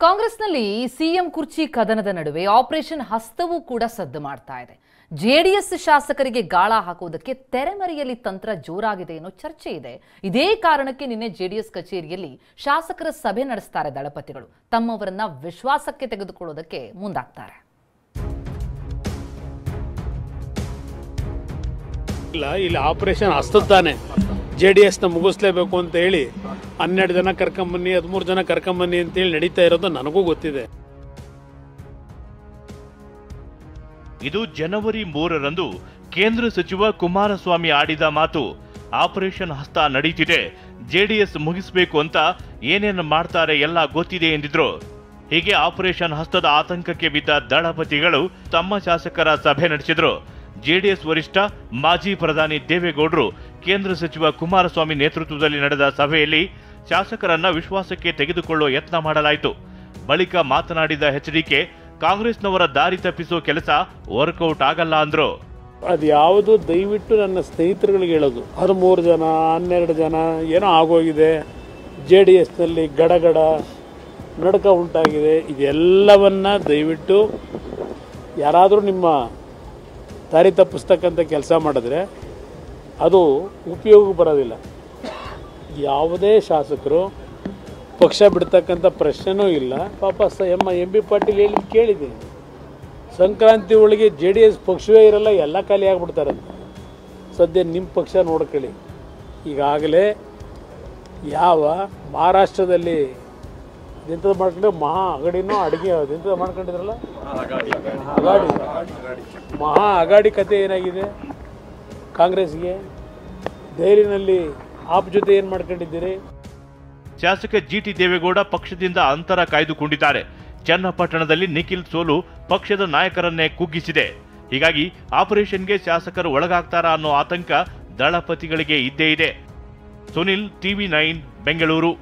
ಕಾಂಗ್ರೆಸ್ನಲ್ಲಿ ಸಿಎಂ ಕುರ್ಚಿ ಕದನದ ನಡುವೆ ಆಪರೇಷನ್ ಹಸ್ತವೂ ಕೂಡ ಸದ್ದು ಮಾಡ್ತಾ ಇದೆ. ಜೆಡಿಎಸ್ ಶಾಸಕರಿಗೆ ಗಾಳ ಹಾಕುವುದಕ್ಕೆ ತೆರೆಮರೆಯಲ್ಲಿ ತಂತ್ರ ಜೋರಾಗಿದೆ ಅನ್ನೋ ಚರ್ಚೆ ಇದೆ. ಇದೇ ಕಾರಣಕ್ಕೆ ನಿನ್ನೆ ಜೆಡಿಎಸ್ ಕಚೇರಿಯಲ್ಲಿ ಶಾಸಕರ ಸಭೆ ನಡೆಸ್ತಾರೆ ದಳಪತಿಗಳು. ತಮ್ಮವರನ್ನ ವಿಶ್ವಾಸಕ್ಕೆ ತೆಗೆದುಕೊಳ್ಳೋದಕ್ಕೆ ಮುಂದಾಗ್ತಾರೆ. ಇಲ್ಲಿ ಆಪರೇಷನ್ ಹಸ್ತದ್ದಾನೆ ಜೆಡಿಎಸ್ನ ಮುಗಿಸ್ಲೇಬೇಕು ಅಂತ ಹೇಳಿ 12 ಜನ ಕರ್ಕೊಂಬನ್ನಿ 13 ಜನ ಕರ್ಕೊಂಬನ್ನಿ ಅಂತ ಹೇಳಿ ನಡೀತಾ ಇರೋದು ನನಗೂ ಗೊತ್ತಿದೆ. ಇದು ಜನವರಿ 3ರಂದು ಕೇಂದ್ರ ಸಚಿವ ಕುಮಾರಸ್ವಾಮಿ ಆಡಿದ ಮಾತು. ಆಪರೇಷನ್ ಹಸ್ತ ನಡೀತಿದೆ, ಜೆಡಿಎಸ್ ಮುಗಿಸಬೇಕು ಅಂತ ಏನೇನು ಮಾಡ್ತಾರೆ ಎಲ್ಲ ಗೊತ್ತಿದೆ ಎಂದಿದ್ರು. ಹೀಗೆ ಆಪರೇಷನ್ ಹಸ್ತದ ಆತಂಕಕ್ಕೆ ಬಿದ್ದ ದಳಪತಿಗಳು ತಮ್ಮ ಶಾಸಕರ ಸಭೆ ನಡೆಸಿದ್ರು. ಜೆಡಿಎಸ್ ವರಿಷ್ಠ ಮಾಜಿ ಪ್ರಧಾನಿ ದೇವೇಗೌಡರು ಕೇಂದ್ರ ಸಚಿವ ಕುಮಾರಸ್ವಾಮಿ ನೇತೃತ್ವದಲ್ಲಿ ನಡೆದ ಸಭೆಯಲ್ಲಿ ಶಾಸಕರನ್ನ ವಿಶ್ವಾಸಕ್ಕೆ ತೆಗೆದುಕೊಳ್ಳುವ ಯತ್ನ ಮಾಡಲಾಯಿತು. ಬಳಿಕ ಮಾತನಾಡಿದ ಎಚ್ಡಿಕೆ, ಕಾಂಗ್ರೆಸ್ನವರ ದಾರಿ ತಪ್ಪಿಸೋ ಕೆಲಸ ವರ್ಕೌಟ್ ಆಗಲ್ಲ ಅಂದ್ರು. ಅದ್ಯಾವುದು ದಯವಿಟ್ಟು ನನ್ನ ಸ್ನೇಹಿತರುಗಳಿಗೆ ಹೇಳೋದು, 13 ಜನ 12 ಜನ ಏನೋ ಆಗೋಗಿದೆ, ಜೆಡಿಎಸ್ನಲ್ಲಿ ಗಡಗಡ ನಡಕ ಉಂಟಾಗಿದೆ, ಇದೆಲ್ಲವನ್ನ ದಯವಿಟ್ಟು ಯಾರಾದರೂ ನಿಮ್ಮ ದಾರಿ ತಪ್ಪಿಸ್ತಕ್ಕಂಥ ಕೆಲಸ ಮಾಡಿದ್ರೆ ಅದು ಉಪಯೋಗ ಬರೋದಿಲ್ಲ. ಯಾವುದೇ ಶಾಸಕರು ಪಕ್ಷ ಬಿಡ್ತಕ್ಕಂಥ ಪ್ರಶ್ನೆನೂ ಇಲ್ಲ. ಪಾಪ ಎಂ ಬಿ ಪಾಟೀಲ್ ಹೇಳಿ ಕೇಳಿದ್ದೀನಿ, ಸಂಕ್ರಾಂತಿ ಒಳಗೆ ಜೆಡಿಎಸ್ ಪಕ್ಷವೇ ಇರಲ್ಲ, ಎಲ್ಲ ಖಾಲಿ ಆಗಿಬಿಡ್ತಾರಂತ. ಸದ್ಯ ನಿಮ್ಮ ಪಕ್ಷ ನೋಡ್ಕೊಳ್ಳಿ. ಈಗಾಗಲೇ ಯಾವ ಮಹಾರಾಷ್ಟ್ರದಲ್ಲಿ ಎಂಥದ್ದು ಮಾಡ್ಕೊಂಡ್ರೆ ಮಹಾ ಅಗಾಡಿನೋ ಅಡುಗೆ ಎಂಥದ್ದು ಮಾಡ್ಕೊಂಡಿದ್ರಲ್ಲ, ಅಗಾಡಿ ಮಹಾ ಅಗಾಡಿ ಕತೆ ಏನಾಗಿದೆ ಕಾಂಗ್ರೆಸ್ಗೆ. ದೆಹಲಿನಲ್ಲಿ ಆಪ್ ಜೊತೆ ಏನು ಮಾಡ್ಕೊಂಡಿದ್ದೀರಿ? ಶಾಸಕ ಜಿಟಿ ದೇವೇಗೌಡ ಪಕ್ಷದಿಂದ ಅಂತರ ಕಾಯ್ದುಕೊಂಡಿದ್ದಾರೆ. ಚನ್ನಪಟ್ಟಣದಲ್ಲಿ ನಿಖಿಲ್ ಸೋಲು ಪಕ್ಷದ ನಾಯಕರನ್ನೇ ಕುಗ್ಗಿಸಿದೆ. ಹೀಗಾಗಿ ಆಪರೇಷನ್ಗೆ ಶಾಸಕರು ಒಳಗಾಗ್ತಾರಾ ಅನ್ನೋ ಆತಂಕ ದಳಪತಿಗಳಿಗೆ ಇದ್ದೇ ಇದೆ. ಸುನಿಲ್, TV9 ಬೆಂಗಳೂರು.